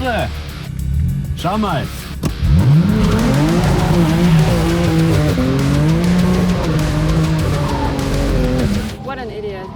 Junge! Schau mal! What an idiot.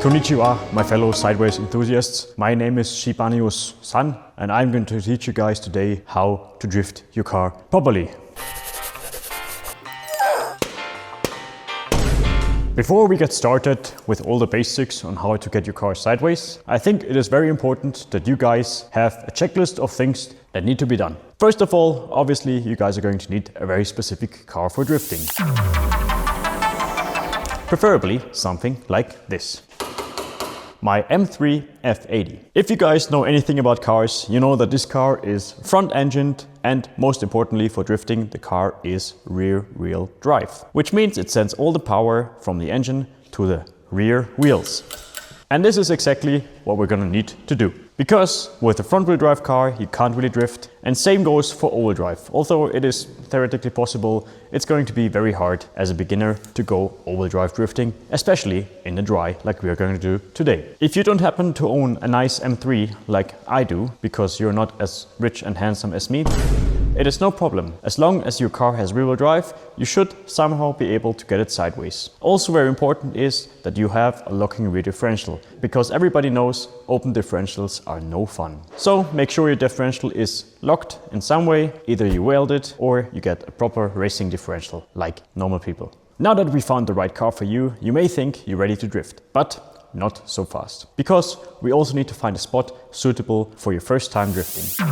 Konnichiwa, my fellow sideways enthusiasts. My name is Schaefchens San, and I'm going to teach you guys today how to drift your car properly. Before we get started with all the basics on how to get your car sideways, I think it is very important that you guys have a checklist of things that need to be done. First of all, obviously, you guys are going to need a very specific car for drifting. Preferably something like this. My M3 F80. If you guys know anything about cars, you know that this car is front-engined and most importantly for drifting, the car is rear-wheel drive, which means it sends all the power from the engine to the rear wheels. And this is exactly what we're gonna need to do. Because with a front-wheel drive car, you can't really drift, and same goes for all-wheel drive. Although it is theoretically possible, it's going to be very hard as a beginner to go all-wheel drive drifting, especially in the dry like we are going to do today. If you don't happen to own a nice M3 like I do, because you're not as rich and handsome as me, it is no problem. As long as your car has rear-wheel drive, you should somehow be able to get it sideways. Also very important is that you have a locking rear differential, because everybody knows open differentials are no fun. So make sure your differential is locked in some way, either you weld it or you get a proper racing differential like normal people. Now that we found the right car for you, you may think you're ready to drift, but not so fast. Because we also need to find a spot suitable for your first time drifting.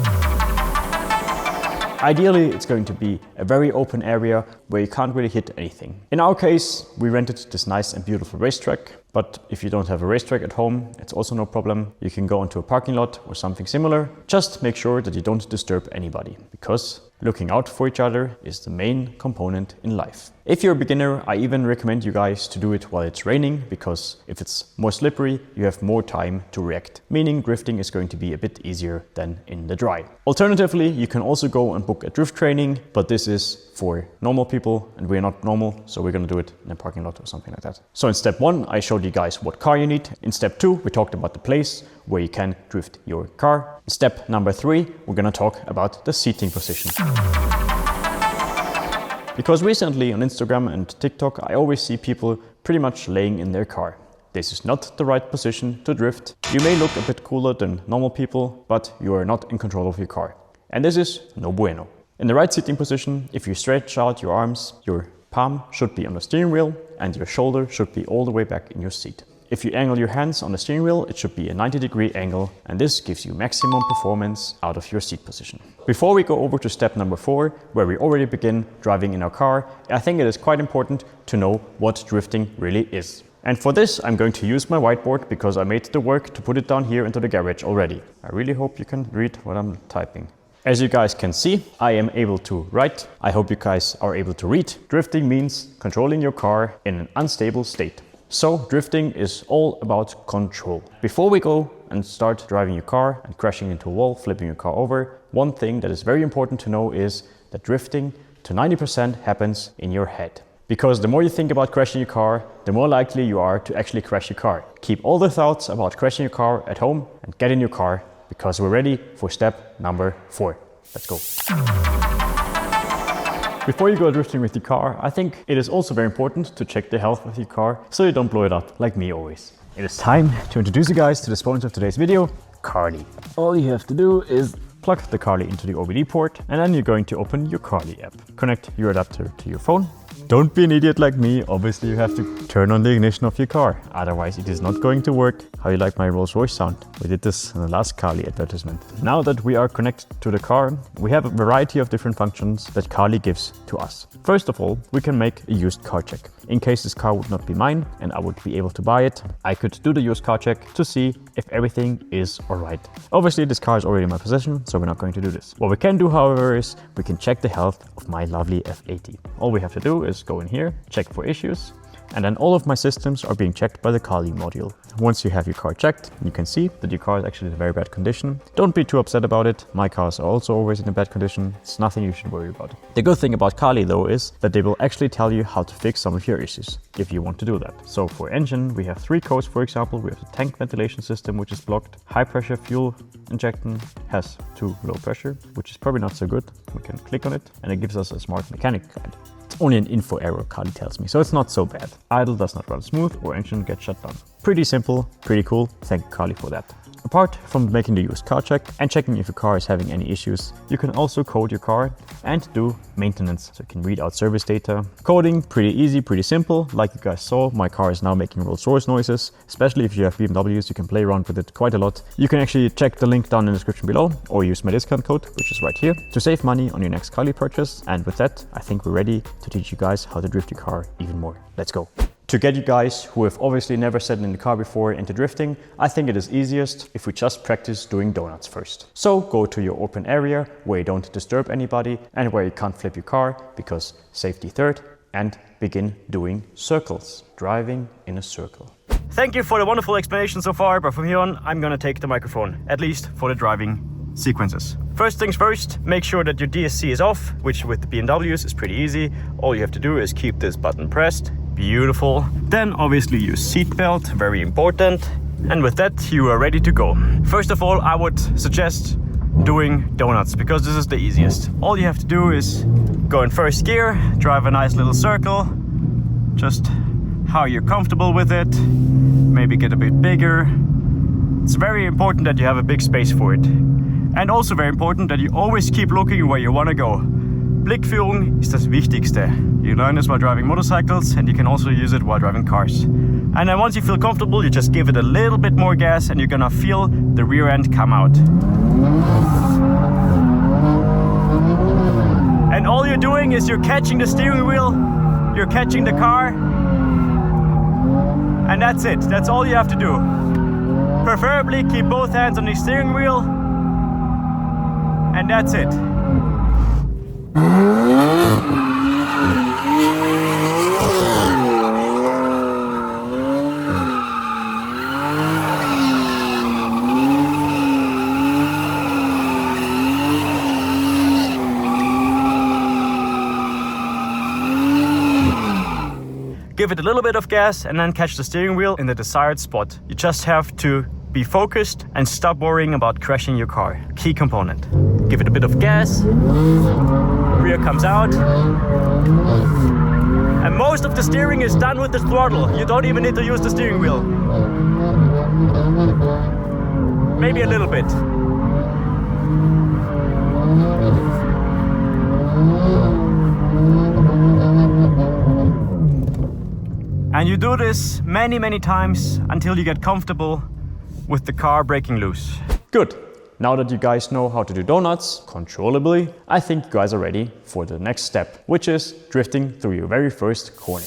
Ideally, it's going to be a very open area where you can't really hit anything. In our case, we rented this nice and beautiful racetrack, but if you don't have a racetrack at home, it's also no problem. You can go into a parking lot or something similar. Just make sure that you don't disturb anybody, because looking out for each other is the main component in life. If you're a beginner, I even recommend you guys to do it while it's raining, because if it's more slippery, you have more time to react, meaning drifting is going to be a bit easier than in the dry. Alternatively, you can also go and book a drift training, but this is for normal people and we're not normal, so we're gonna do it in a parking lot or something like that. So in step 1, I showed you guys what car you need. In step 2, we talked about the place where you can drift your car. In step number 3, we're gonna talk about the seating position. Because recently on Instagram and TikTok, I always see people pretty much laying in their car. This is not the right position to drift. You may look a bit cooler than normal people, but you are not in control of your car. And this is no bueno. In the right seating position, if you stretch out your arms, your palm should be on the steering wheel and your shoulder should be all the way back in your seat. If you angle your hands on the steering wheel, it should be a 90-degree angle, and this gives you maximum performance out of your seat position. Before we go over to step number 4, where we already begin driving in our car, I think it is quite important to know what drifting really is. And for this, I'm going to use my whiteboard because I made the work to put it down here into the garage already. I really hope you can read what I'm typing. As you guys can see, I am able to write. I hope you guys are able to read. Drifting means controlling your car in an unstable state. So drifting is all about control. Before we go and start driving your car and crashing into a wall, flipping your car over, one thing that is very important to know is that drifting to 90% happens in your head. Because the more you think about crashing your car, the more likely you are to actually crash your car. Keep all the thoughts about crashing your car at home and get in your car, because we're ready for step number 4. Let's go. Before you go drifting with your car, I think it is also very important to check the health of your car so you don't blow it up like me always. It is time to introduce you guys to the sponsor of today's video, Carly. All you have to do is plug the Carly into the OBD port, and then you're going to open your Carly app. Connect your adapter to your phone. Don't be an idiot like me. Obviously you have to turn on the ignition of your car, otherwise it is not going to work. How you like my Rolls Royce sound? We did this in the last Carly advertisement. Now that we are connected to the car, we have a variety of different functions that Carly gives to us. First of all, we can make a used car check. In case this car would not be mine and I would be able to buy it, I could do the used car check to see if everything is alright. Obviously this car is already in my possession, so we're not going to do this. What we can do, however, is we can check the health of my lovely F80. All we have to do is go in here, check for issues, And then all of my systems are being checked by the Kali module. Once you have your car checked, you can see that your car is actually in very bad condition. Don't be too upset about it. My cars are also always in a bad condition. It's nothing you should worry about. The good thing about Kali though is that they will actually tell you how to fix some of your issues, if you want to do that. So for engine, we have 3 codes, for example. We have the tank ventilation system, which is blocked. High pressure fuel injection has too low pressure, which is probably not so good. We can click on it and it gives us a smart mechanic guide. It's only an info error, Kali tells me, so it's not so bad. Idle does not run smooth or engine gets shut down. Pretty simple, pretty cool. Thank you, Kali, for that. Apart from making the used car check and checking if your car is having any issues, you can also code your car and do maintenance. So you can read out service data. Coding, pretty easy, pretty simple. Like you guys saw, my car is now making Rolls-Royce noises. Especially if you have BMWs, you can play around with it quite a lot. You can actually check the link down in the description below or use my discount code, which is right here, to save money on your next Kali purchase. And with that, I think we're ready to teach you guys how to drift your car even more. Let's go. To get you guys who have obviously never sat in the car before into drifting, I think it is easiest if we just practice doing donuts first. So go to your open area where you don't disturb anybody and where you can't flip your car, because safety third, and begin doing circles, driving in a circle. Thank you for the wonderful explanation so far, but from here on, I'm gonna take the microphone, at least for the driving sequences. First things first, make sure that your DSC is off, which with the BMWs is pretty easy. All you have to do is keep this button pressed. Beautiful. Then obviously use seatbelt, very important. And with that, you are ready to go. First of all, I would suggest doing donuts, because this is the easiest. All you have to do is go in first gear, drive a nice little circle, just how you're comfortable with it. Maybe get a bit bigger. It's very important that you have a big space for it. And also very important that you always keep looking where you want to go. Blickführung ist das Wichtigste. You learn this while driving motorcycles, and you can also use it while driving cars. And then once you feel comfortable, you just give it a little bit more gas and you're gonna feel the rear end come out. And all you're doing is you're catching the steering wheel, you're catching the car, and that's it. That's all you have to do. Preferably keep both hands on the steering wheel, and that's it. Give it a little bit of gas and then catch the steering wheel in the desired spot. You just have to be focused and stop worrying about crashing your car. Key component. Give it a bit of gas. Rear comes out. And most of the steering is done with the throttle. You don't even need to use the steering wheel. Maybe a little bit. And you do this many times until you get comfortable with the car breaking loose. Good. Now that you guys know how to do donuts controllably, I think you guys are ready for the next step, which is drifting through your very first corner.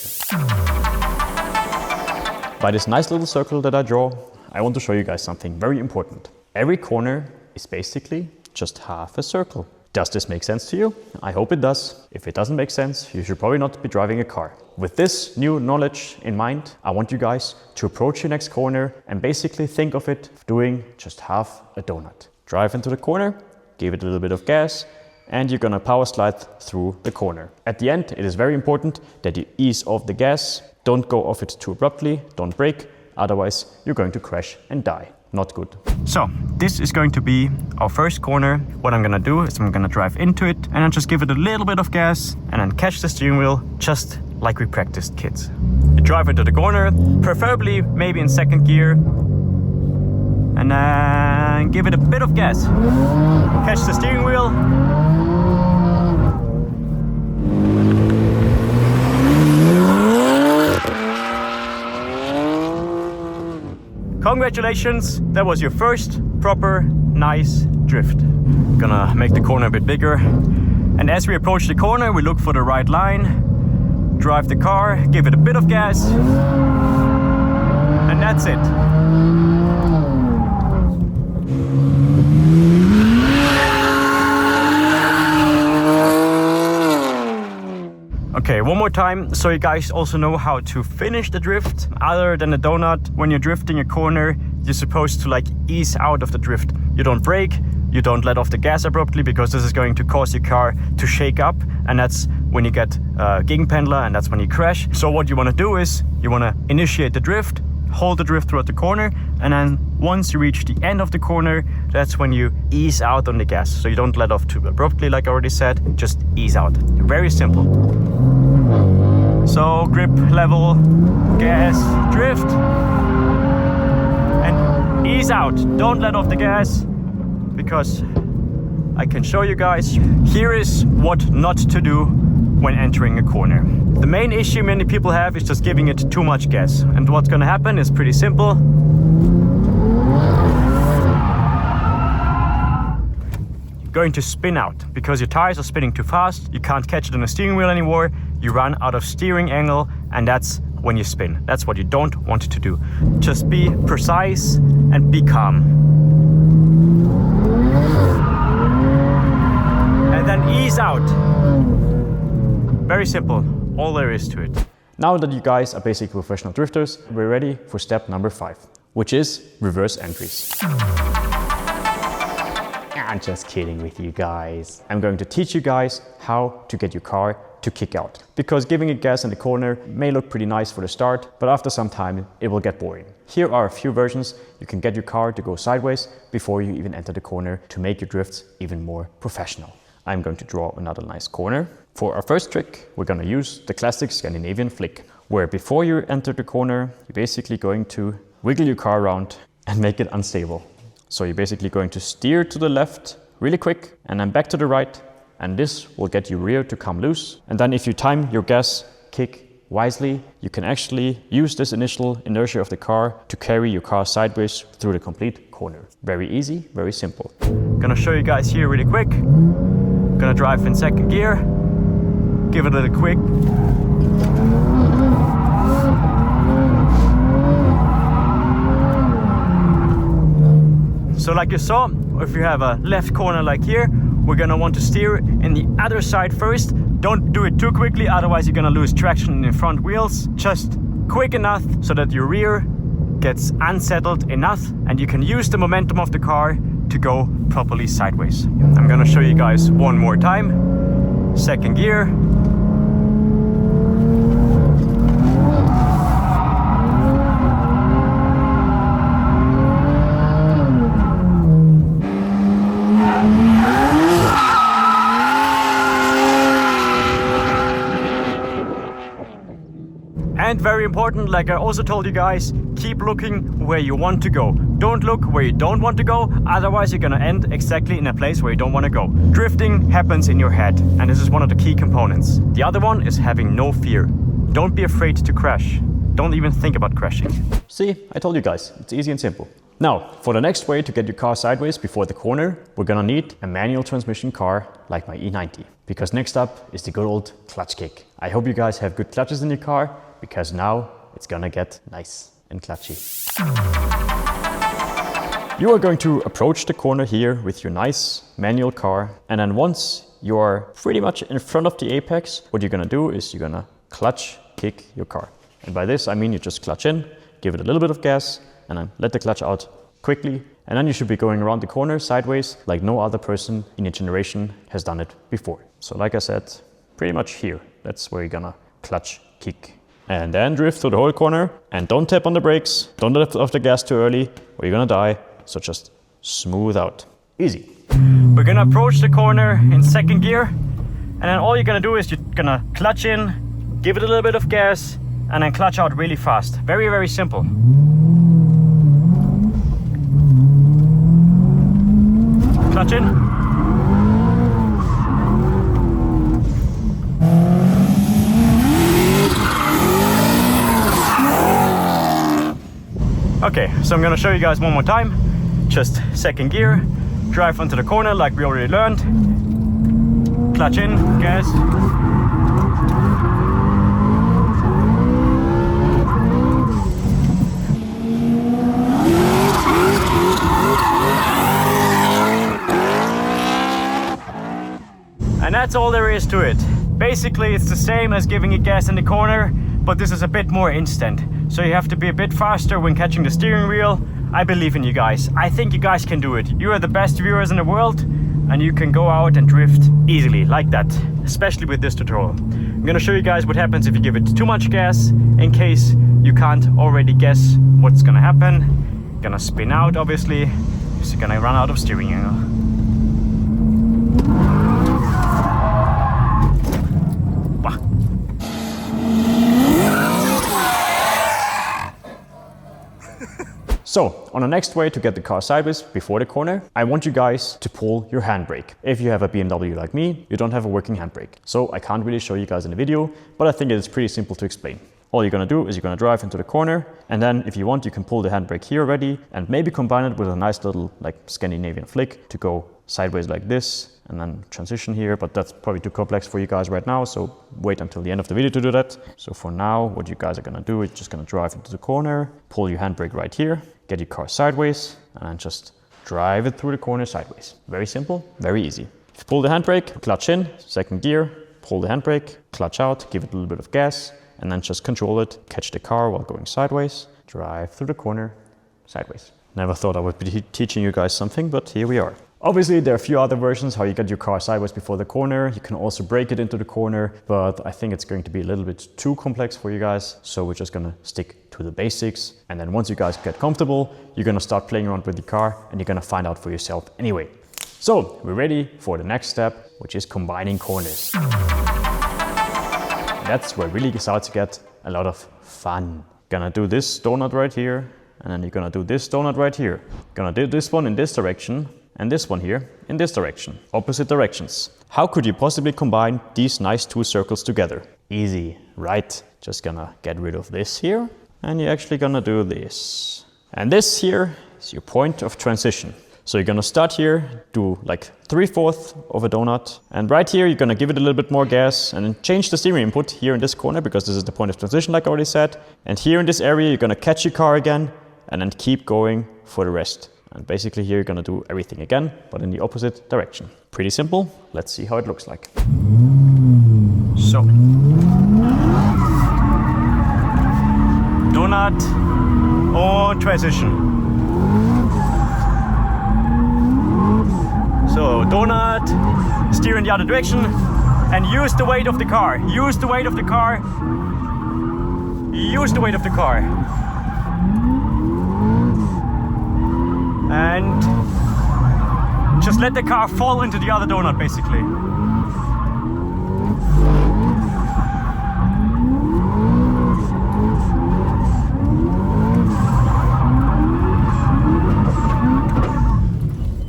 By this nice little circle that I draw, I want to show you guys something very important. Every corner is basically just half a circle. Does this make sense to you? I hope it does. If it doesn't make sense, you should probably not be driving a car. With this new knowledge in mind, I want you guys to approach your next corner and basically think of it doing just half a donut. Drive into the corner, give it a little bit of gas, and you're gonna power slide through the corner. At the end, it is very important that you ease off the gas. Don't go off it too abruptly, don't brake, otherwise you're going to crash and die. Not good. So this is going to be our first corner. What I'm gonna do is I'm gonna drive into it and then just give it a little bit of gas and then catch the steering wheel just like we practiced, kids. You drive into the corner, preferably maybe in second gear, and then give it a bit of gas. Catch the steering wheel. Congratulations, that was your first proper nice drift. Gonna make the corner a bit bigger. And as we approach the corner, we look for the right line, drive the car, give it a bit of gas, and that's it. Okay, Okay, one more time, so you guys also know how to finish the drift. Other than a donut, when you're drifting a corner, you're supposed to like ease out of the drift. You don't brake, you don't let off the gas abruptly, because this is going to cause your car to shake up, and that's when you get Gegenpendler, and that's when you crash. So what you want to do is, you want to initiate the drift, hold the drift throughout the corner, and then once you reach the end of the corner, that's when you ease out on the gas. So you don't let off too abruptly, like I already said, just ease out. Very simple. So grip, level, gas, drift, and ease out. Don't let off the gas, because I can show you guys. Here is what not to do when entering a corner. The main issue many people have is just giving it too much gas. And what's gonna happen is pretty simple. You're going to spin out because your tires are spinning too fast. You can't catch it on the steering wheel anymore. You run out of steering angle, and that's when you spin. That's what you don't want to do. Just be precise and be calm. And then ease out. Very simple, all there is to it. Now that you guys are basically professional drifters, we're ready for step number 5, which is reverse entries. I'm just kidding with you guys. I'm going to teach you guys how to get your car to kick out. Because giving it gas in the corner may look pretty nice for the start, but after some time it will get boring. Here are a few versions you can get your car to go sideways before you even enter the corner to make your drifts even more professional. I'm going to draw another nice corner. For our first trick, we're going to use the classic Scandinavian flick, where before you enter the corner, you're basically going to wiggle your car around and make it unstable. So you're basically going to steer to the left really quick and then back to the right, and this will get your rear to come loose. And then if you time your gas kick wisely, you can actually use this initial inertia of the car to carry your car sideways through the complete corner. Very easy, very simple. Gonna show you guys here really quick. Gonna drive in second gear, give it a little quick. So like you saw, if you have a left corner like here, we're gonna want to steer in the other side first. Don't do it too quickly, otherwise you're gonna lose traction in the front wheels. Just quick enough so that your rear gets unsettled enough and you can use the momentum of the car to go properly sideways. I'm gonna show you guys one more time. Second gear. And very important, like I also told you guys, keep looking where you want to go. Don't look where you don't want to go, otherwise you're gonna end exactly in a place where you don't want to go. Drifting happens in your head, and this is one of the key components. The other one is having no fear. Don't be afraid to crash. Don't even think about crashing. See, I told you guys, it's easy and simple. Now, for the next way to get your car sideways before the corner, we're gonna need a manual transmission car like my E90. Because next up is the good old clutch kick. I hope you guys have good clutches in your car, because now it's gonna get nice and clutchy. You are going to approach the corner here with your nice manual car, and then once you're pretty much in front of the apex, what you're gonna do is you're gonna clutch kick your car. And by this I mean you just clutch in, give it a little bit of gas, and then let the clutch out quickly, and then you should be going around the corner sideways like no other person in your generation has done it before. So like I said, pretty much here, that's where you're gonna clutch kick. And then drift through the whole corner, and don't tap on the brakes, don't let off the gas too early or you're gonna die, so just smooth out. Easy. We're gonna approach the corner in second gear, and then all you're gonna do is you're gonna clutch in, give it a little bit of gas, and then clutch out really fast. Very, very simple. Clutch in. Okay, so I'm gonna show you guys one more time. Just second gear, drive onto the corner like we already learned. Clutch in, gas. And that's all there is to it. Basically, it's the same as giving it gas in the corner, but this is a bit more instant. So you have to be a bit faster when catching the steering wheel. I believe in you guys. I think you guys can do it. You are the best viewers in the world, and you can go out and drift easily like that, especially with this tutorial. I'm gonna show you guys what happens if you give it too much gas, in case you can't already guess what's gonna happen. Gonna spin out, obviously, because you're gonna run out of steering angle. So, on the next way to get the car sideways before the corner, I want you guys to pull your handbrake. If you have a BMW like me, you don't have a working handbrake. So I can't really show you guys in the video, but I think it is pretty simple to explain. All you're gonna do is you're gonna drive into the corner, and then if you want, you can pull the handbrake here already, and maybe combine it with a nice little like Scandinavian flick to go sideways like this, and then transition here, but that's probably too complex for you guys right now, so wait until the end of the video to do that. So for now, what you guys are gonna do is just gonna drive into the corner, pull your handbrake right here, get your car sideways, and then just drive it through the corner sideways. Very simple, very easy. If you pull the handbrake, clutch in, second gear, pull the handbrake, clutch out, give it a little bit of gas, and then just control it, catch the car while going sideways, drive through the corner sideways. Never thought I would be teaching you guys something, but here we are. Obviously, there are a few other versions how you get your car sideways before the corner. You can also brake it into the corner, but I think it's going to be a little bit too complex for you guys. So we're just gonna stick to the basics. And then once you guys get comfortable, you're gonna start playing around with the car and you're gonna find out for yourself anyway. So we're ready for the next step, which is combining corners. And that's where it really starts to get a lot of fun. Gonna do this donut right here, and then you're gonna do this donut right here. Gonna do this one in this direction, and this one here in this direction, opposite directions. How could you possibly combine these nice two circles together? Easy, right? Just gonna get rid of this here, and you're actually gonna do this. And this here is your point of transition. So you're gonna start here, do like 3/4 of a donut, and right here you're gonna give it a little bit more gas and then change the steering input here in this corner because this is the point of transition like I already said. And here in this area you're gonna catch your car again and then keep going for the rest. And basically here you're gonna do everything again, but in the opposite direction. Pretty simple. Let's see how it looks like. So. Donut or transition. So donut, steer in the other direction, and use the weight of the car. Use the weight of the car. Use the weight of the car. And just let the car fall into the other donut, basically.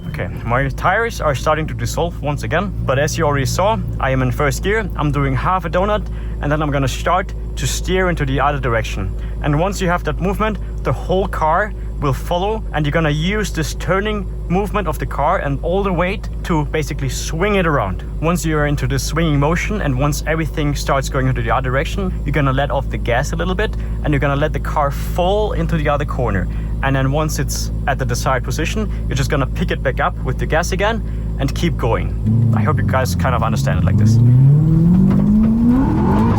Okay, my tires are starting to dissolve once again, but as you already saw, I am in first gear. I'm doing half a donut, and then I'm gonna start to steer into the other direction. And once you have that movement, the whole car will follow, and you're gonna use this turning movement of the car and all the weight to basically swing it around. Once you're into the swinging motion and once everything starts going into the other direction, you're gonna let off the gas a little bit and you're gonna let the car fall into the other corner. And then once it's at the desired position, you're just gonna pick it back up with the gas again and keep going. I hope you guys kind of understand it like this.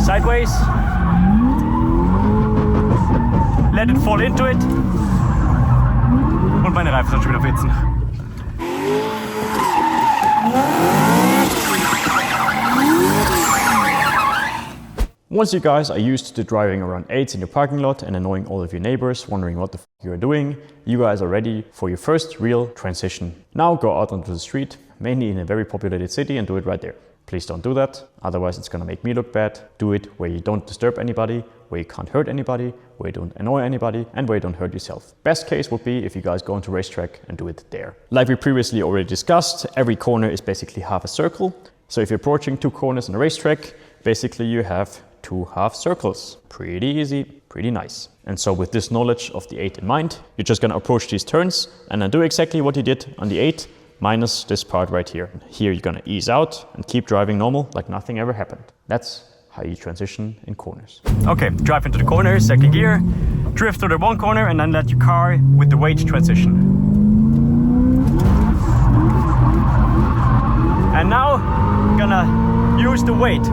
Sideways. Let it fall into it. Und meine Reifen sind schon wieder witzen. Once you guys are used to driving around 8s in your parking lot and annoying all of your neighbors, wondering what the f you are doing, you guys are ready for your first real transition. Now go out onto the street, mainly in a very populated city, and do it right there. Please don't do that, otherwise it's gonna make me look bad. Do it where you don't disturb anybody, where you can't hurt anybody, where you don't annoy anybody, and where you don't hurt yourself. Best case would be if you guys go into racetrack and do it there. Like we previously already discussed, every corner is basically half a circle. So if you're approaching 2 corners on a racetrack, basically you have 2 half circles. Pretty easy, pretty nice. And so with this knowledge of the 8 in mind, you're just gonna approach these turns and then do exactly what you did on the 8, minus this part right here. Here you're gonna ease out and keep driving normal, like nothing ever happened. That's how you transition in corners. Okay, drive into the corner, second gear, drift through the one corner and then let your car with the weight transition. And now, gonna use the weight.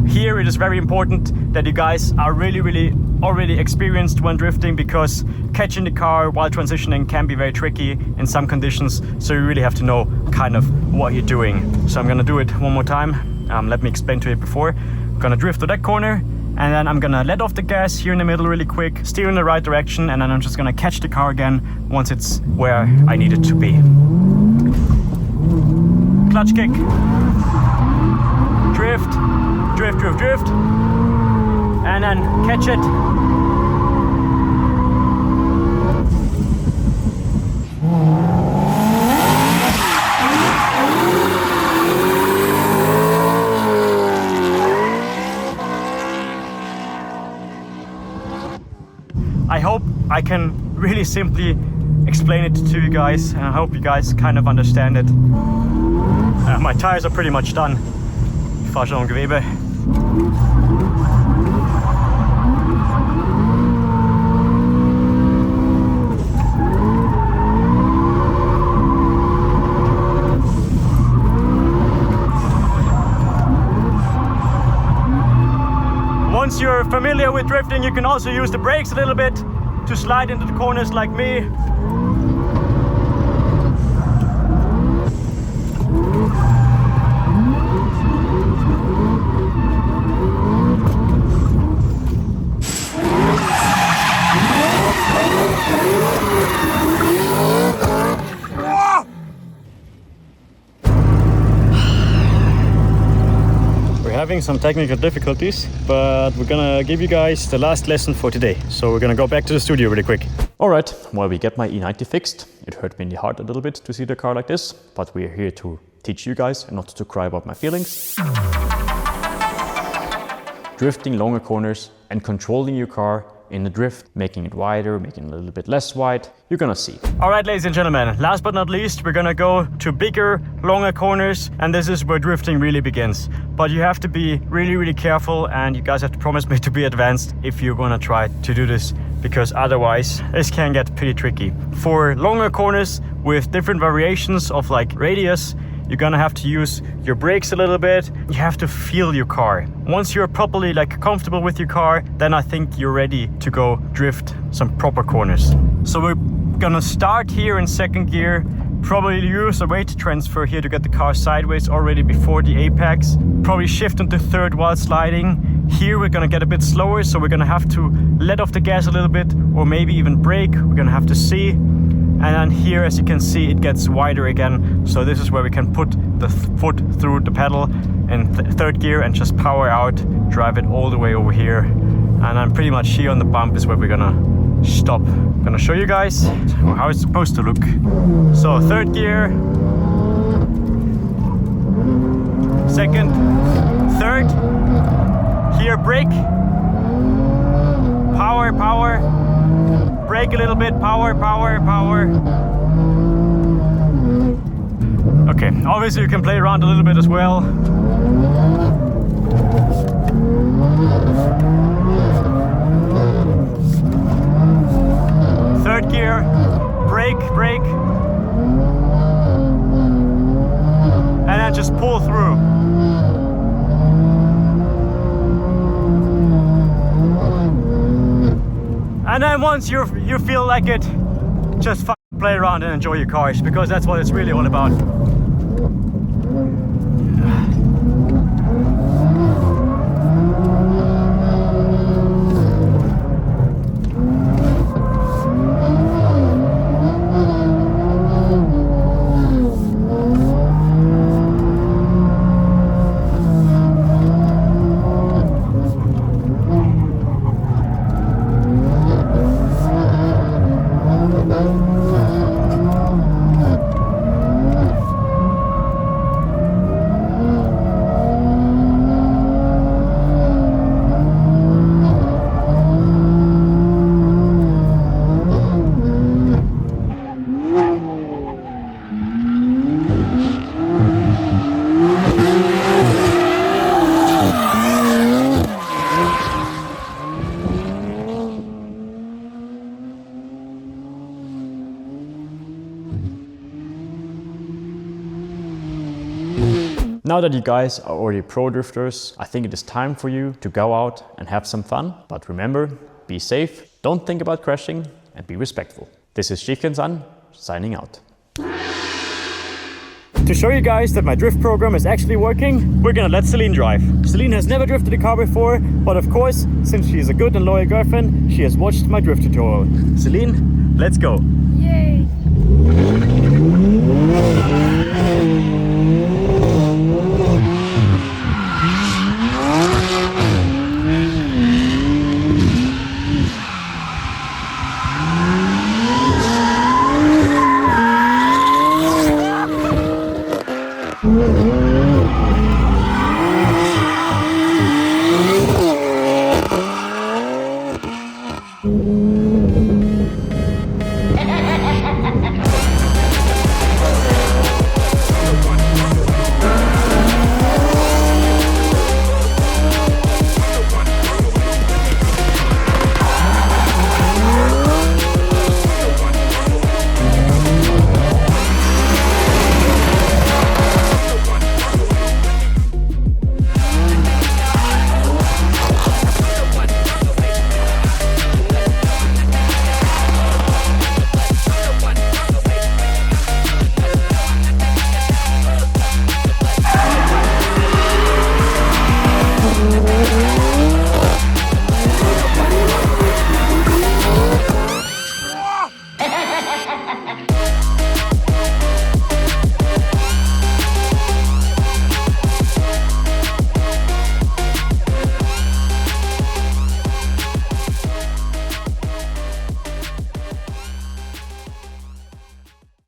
Here it is very important that you guys are really already experienced when drifting, because catching the car while transitioning can be very tricky in some conditions, so you really have to know kind of what you're doing. So I'm gonna do it one more time. Let me explain to you before. I'm gonna drift to that corner, and then I'm gonna let off the gas here in the middle really quick, steer in the right direction, and then I'm just gonna catch the car again once it's where I need it to be. Clutch kick. Drift, drift, drift, drift, and then catch it. I hope I can really simply explain it to you guys, and I hope you guys kind of understand it. My tires are pretty much done. Ich fahre schon am Gewebe. Once you're familiar with drifting, you can also use the brakes a little bit to slide into the corners like me. Having some technical difficulties, but we're gonna give you guys the last lesson for today. So we're gonna go back to the studio really quick. Alright, while we get my E90 fixed, it hurt me in the heart a little bit to see the car like this, but we're here to teach you guys and not to cry about my feelings. Drifting longer corners and controlling your car in the drift, making it wider, making it a little bit less wide, you're gonna see. Alright, ladies and gentlemen, last but not least, we're gonna go to bigger, longer corners, and this is where drifting really begins. But you have to be really careful, and you guys have to promise me to be advanced if you're gonna try to do this, because otherwise this can get pretty tricky. For longer corners with different variations of like radius, you're gonna have to use your brakes a little bit. You have to feel your car. Once you're properly like comfortable with your car, then I think you're ready to go drift some proper corners. So we're gonna start here in second gear, probably use a weight transfer here to get the car sideways already before the apex. Probably shift into third while sliding. Here we're gonna get a bit slower, so we're gonna have to let off the gas a little bit, or maybe even brake. We're gonna have to see. And then here, as you can see, it gets wider again. So this is where we can put the foot through the pedal in third gear and just power out, drive it all the way over here. And then pretty much here on the bump is where we're gonna stop. I'm gonna show you guys how it's supposed to look. So third gear, second, third, here brake, power, power, brake a little bit, power, power, power. Okay, obviously you can play around a little bit as well. Third gear, brake, brake, and then just pull through. And then once you feel like it, just play around and enjoy your cars, because that's what it's really all about. Now that you guys are already pro drifters, I think it is time for you to go out and have some fun. But remember, be safe, don't think about crashing, and be respectful. This is Schaefchens signing out. To show you guys that my drift program is actually working, we're gonna let Celine drive. Celine has never drifted a car before, but of course, since she is a good and loyal girlfriend, she has watched my drift tutorial. Celine, let's go! Yay!